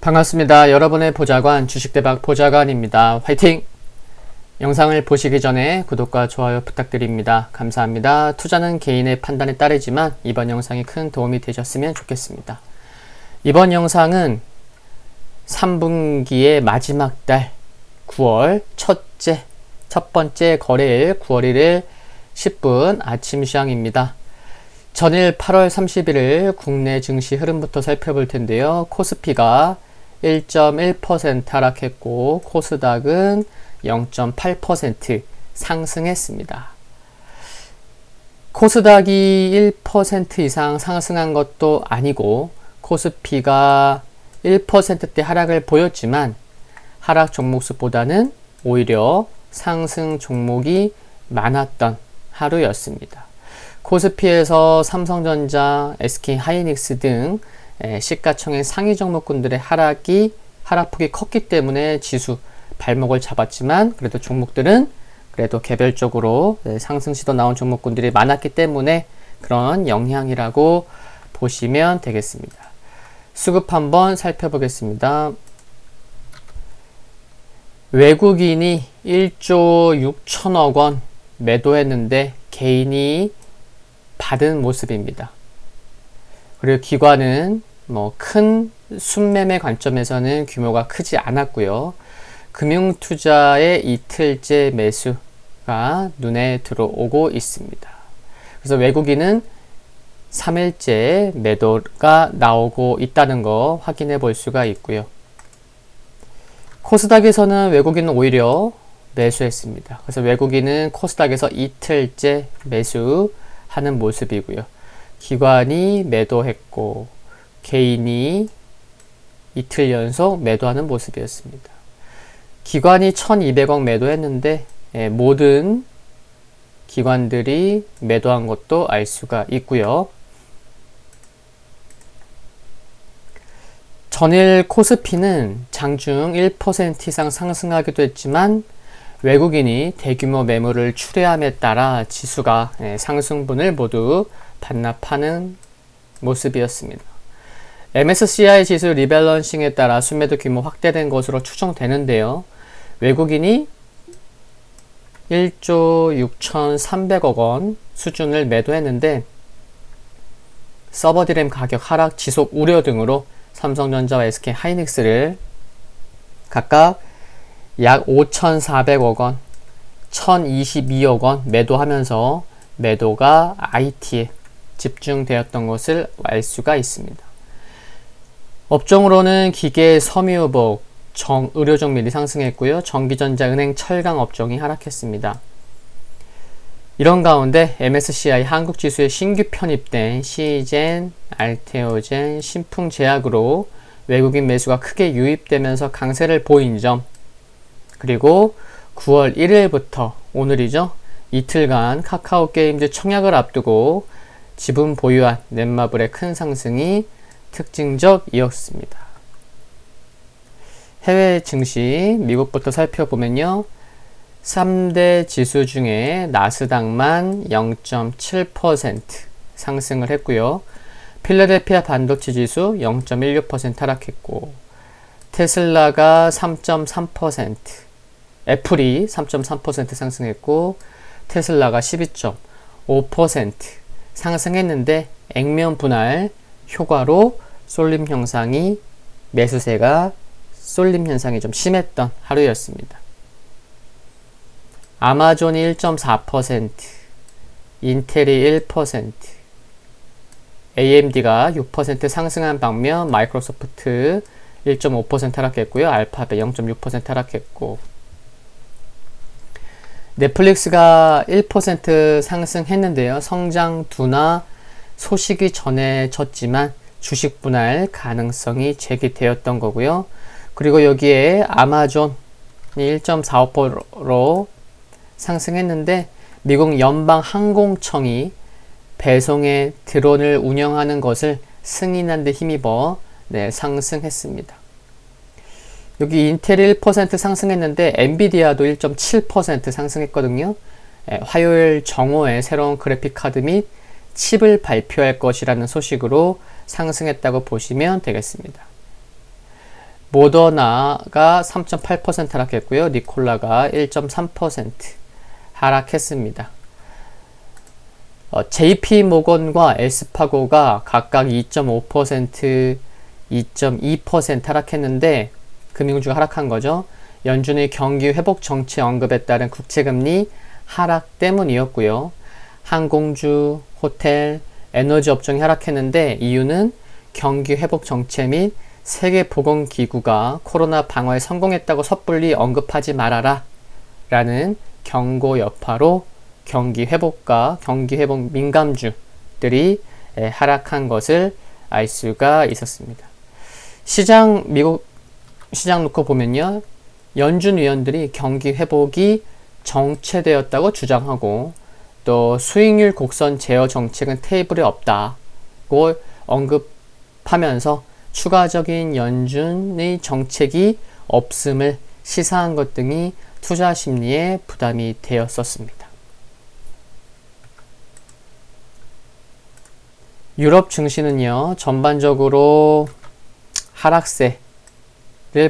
반갑습니다. 여러분의 보좌관 주식대박 보좌관입니다. 화이팅! 영상을 보시기 전에 구독과 좋아요 부탁드립니다. 감사합니다. 투자는 개인의 판단에 따르지만 이번 영상이 큰 도움이 되셨으면 좋겠습니다. 이번 영상은 3분기의 마지막 달 9월 첫 번째 거래일 9월 1일 10분 아침 시황입니다. 전일 8월 31일 국내 증시 흐름부터 살펴볼 텐데요. 코스피가 1.1% 하락했고 코스닥은 0.8% 상승했습니다. 코스닥이 1% 이상 상승한 것도 아니고 코스피가 1%대 하락을 보였지만 하락 종목수보다는 오히려 상승 종목이 많았던 하루였습니다. 코스피에서 삼성전자, SK하이닉스 등 시가총액 상위 종목군들의 하락폭이 컸기 때문에 지수 발목을 잡았지만 그래도 종목들은 그래도 개별적으로 상승 시도 나온 종목군들이 많았기 때문에 그런 영향이라고 보시면 되겠습니다. 수급 한번 살펴보겠습니다. 외국인이 1조 6천억 원 매도했는데 개인이 받은 모습입니다. 그리고 기관은 큰 순매매 관점에서는 규모가 크지 않았고요. 금융투자의 이틀째 매수가 눈에 들어오고 있습니다. 그래서 외국인은 3일째 매도가 나오고 있다는 거 확인해 볼 수가 있고요. 코스닥에서는 외국인은 오히려 매수했습니다. 그래서 외국인은 코스닥에서 이틀째 매수하는 모습이고요. 기관이 매도했고 개인이 이틀 연속 매도하는 모습이었습니다. 기관이 1200억 매도했는데 모든 기관들이 매도한 것도 알 수가 있고요. 전일 코스피는 장중 1% 이상 상승하기도 했지만 외국인이 대규모 매물을 출회함에 따라 지수가 상승분을 모두 반납하는 모습이었습니다. MSCI 지수 리밸런싱에 따라 순매도 규모 확대된 것으로 추정되는데요. 외국인이 1조 6,300억 원 수준을 매도했는데 서버 디램 가격 하락 지속 우려 등으로 삼성전자와 SK하이닉스를 각각 약 5,400억 원, 1,022억 원 매도하면서 매도가 IT에 집중되었던 것을 알 수가 있습니다. 업종으로는 기계, 섬유복, 의료종 밀이 상승했고요. 전기전자, 은행, 철강 업종이 하락했습니다. 이런 가운데 MSCI 한국지수에 신규 편입된 시젠, 알테오젠, 신풍제약으로 외국인 매수가 크게 유입되면서 강세를 보인 점, 그리고 9월 1일부터 오늘이죠. 이틀간 카카오게임즈 청약을 앞두고 지분 보유한 넷마블의 큰 상승이 특징적이었습니다. 해외 증시 미국부터 살펴보면요. 3대 지수 중에 나스닥만 0.7% 상승을 했고요. 필라델피아 반도체 지수 0.16% 하락했고 테슬라가 3.3%, 애플이 3.3% 상승했고 테슬라가 12.5% 상승했는데 액면 분할 효과로 쏠림 현상이 쏠림 현상이 좀 심했던 하루였습니다. 아마존이 1.4%, 인텔이 1%, AMD가 6% 상승한 반면 마이크로소프트 1.5% 하락했고요. 알파벳 0.6% 하락했고 넷플릭스가 1% 상승했는데요. 성장 둔화 소식이 전해졌지만 주식 분할 가능성이 제기되었던 거고요. 그리고 여기에 아마존이 1.45% 상승했는데 미국 연방항공청이 배송의 드론을 운영하는 것을 승인한 데 힘입어 상승했습니다. 여기 인텔이 1% 상승했는데 엔비디아도 1.7% 상승했거든요. 화요일 정오에 새로운 그래픽카드 및 칩을 발표할 것이라는 소식으로 상승했다고 보시면 되겠습니다. 모더나가 3.8% 하락했고요. 니콜라가 1.3% 하락했습니다. JP모건과 엘스파고가 각각 2.5%, 2.2% 하락했는데 금융주가 하락한 거죠. 연준의 경기 회복 정책 언급에 따른 국채금리 하락 때문이었고요. 항공주, 호텔, 에너지 업종이 하락했는데 이유는 경기 회복 정책 및 세계보건기구가 코로나 방어에 성공했다고 섣불리 언급하지 말아라 라는 경고 여파로 경기 회복과 경기 회복 민감주들이 하락한 것을 알 수가 있었습니다. 미국 시장 놓고 보면요. 연준 위원들이 경기 회복이 정체되었다고 주장하고 또 수익률 곡선 제어 정책은 테이블에 없다고 언급하면서 추가적인 연준의 정책이 없음을 시사한 것 등이 투자 심리에 부담이 되었었습니다. 유럽 증시는요, 전반적으로 하락세를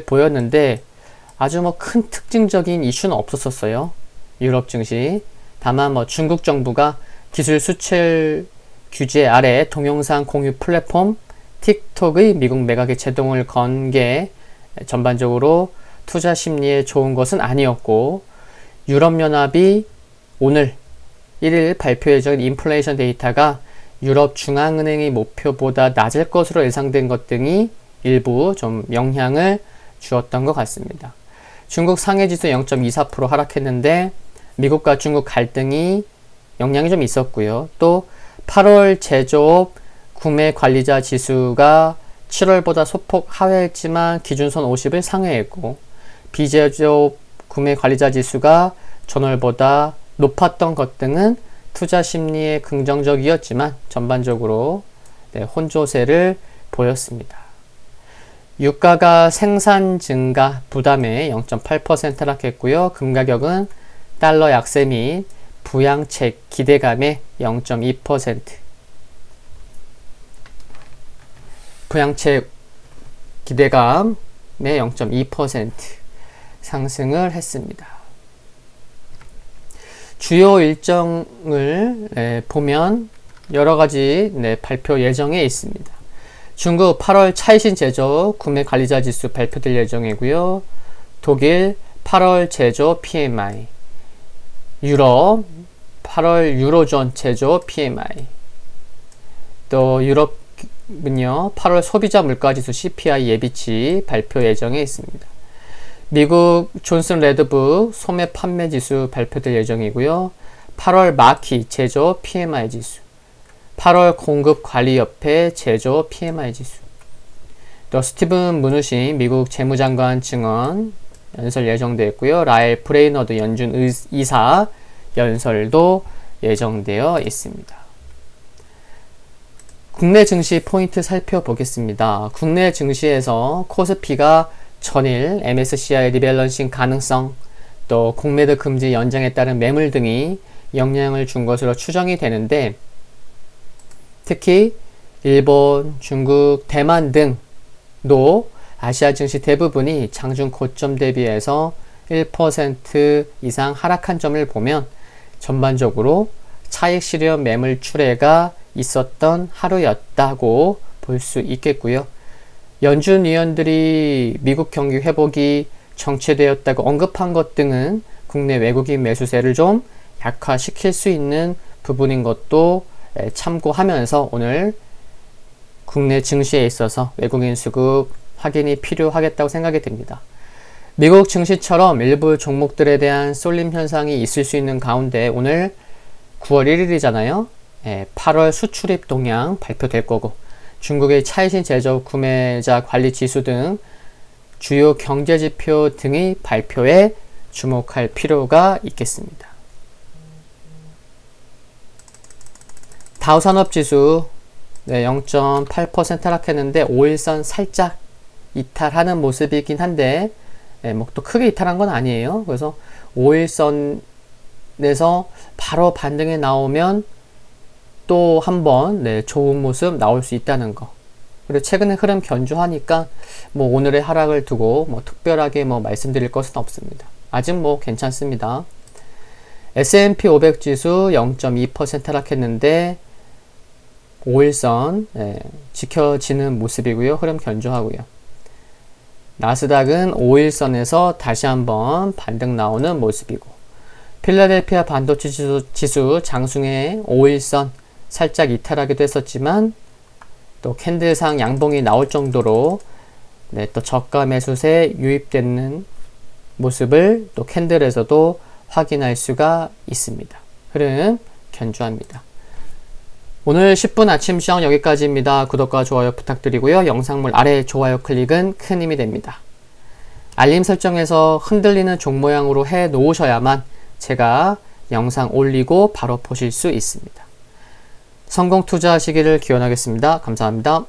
보였는데 아주 큰 특징적인 이슈는 없었어요. 유럽 증시. 다만 중국 정부가 기술 수출 규제 아래 동영상 공유 플랫폼 틱톡의 미국 매각에 제동을 건 게 전반적으로 투자 심리에 좋은 것은 아니었고, 유럽연합이 오늘 1일 발표 예정인 인플레이션 데이터가 유럽 중앙은행의 목표보다 낮을 것으로 예상된 것 등이 일부 좀 영향을 주었던 것 같습니다. 중국 상해지수 0.24% 하락했는데 미국과 중국 갈등이 영향이 좀 있었고요. 또 8월 제조업 구매 관리자 지수가 7월보다 소폭 하회했지만 기준선 50을 상회했고, 비제조업 구매 관리자 지수가 전월보다 높았던 것 등은 투자 심리에 긍정적이었지만 전반적으로 혼조세를 보였습니다. 유가가 생산 증가 부담에 0.8% 하락했고요. 금 가격은 달러 약세 및 부양책 기대감에 0.2%, 부양책 기대감에 0.2% 상승을 했습니다. 주요 일정을 보면 여러 가지 발표 예정에 있습니다. 중국 8월 차이신 제조 구매 관리자 지수 발표될 예정이고요. 독일 8월 제조 PMI, 유럽 8월 유로존 제조 PMI, 또 유럽은요 8월 소비자 물가지수 CPI 예비치 발표 예정에 있습니다. 미국 존슨 레드북 소매 판매 지수 발표될 예정이고요. 8월 마키 제조 PMI 지수, 8월 공급관리협회 제조 PMI 지수, 또 스티븐 무누신 미국 재무장관 증언 연설 예정되어 있고요. 라엘 브레이너드 연준 이사 연설도 예정되어 있습니다. 국내 증시 포인트 살펴보겠습니다. 국내 증시에서 코스피가 전일 MSCI 리밸런싱 가능성, 또 공매도 금지 연장에 따른 매물 등이 영향을 준 것으로 추정이 되는데, 특히 일본, 중국, 대만 등도 아시아 증시 대부분이 장중 고점 대비해서 1% 이상 하락한 점을 보면 전반적으로 차익 실현 매물 출회가 있었던 하루였다고 볼 수 있겠고요. 연준 위원들이 미국 경기 회복이 정체되었다고 언급한 것 등은 국내 외국인 매수세를 좀 약화시킬 수 있는 부분인 것도 참고하면서 오늘 국내 증시에 있어서 외국인 수급 확인이 필요하겠다고 생각이 듭니다. 미국 증시처럼 일부 종목들에 대한 쏠림 현상이 있을 수 있는 가운데 오늘 9월 1일이잖아요. 8월 수출입 동향 발표될 거고, 중국의 차이신 제조 구매자 관리 지수 등 주요 경제 지표 등의 발표에 주목할 필요가 있겠습니다. 다우산업지수 0.8% 하락했는데 5일선 살짝 이탈하는 모습이긴 한데 또 크게 이탈한 건 아니에요. 그래서 5일선에서 바로 반등이 나오면 또 한번 좋은 모습 나올 수 있다는 거. 그리고 최근에 흐름 견조하니까 뭐 오늘의 하락을 두고 뭐 특별하게 뭐 말씀드릴 것은 없습니다. 아직 뭐 괜찮습니다. S&P 500 지수 0.2% 하락했는데 5일선 지켜지는 모습이고요. 흐름 견조하고요. 나스닥은 5일선에서 다시 한번 반등 나오는 모습이고, 필라델피아 반도체 지수 장중에 5일선 살짝 이탈하기도 했었지만 또 캔들상 양봉이 나올 정도로 또 저가 매수세 유입되는 모습을 또 캔들에서도 확인할 수가 있습니다. 흐름 견조합니다. 오늘 10분 아침 시황 여기까지입니다. 구독과 좋아요 부탁드리고요. 영상물 아래 좋아요 클릭은 큰 힘이 됩니다. 알림 설정에서 흔들리는 종 모양으로 해 놓으셔야만 제가 영상 올리고 바로 보실 수 있습니다. 성공 투자하시기를 기원하겠습니다. 감사합니다.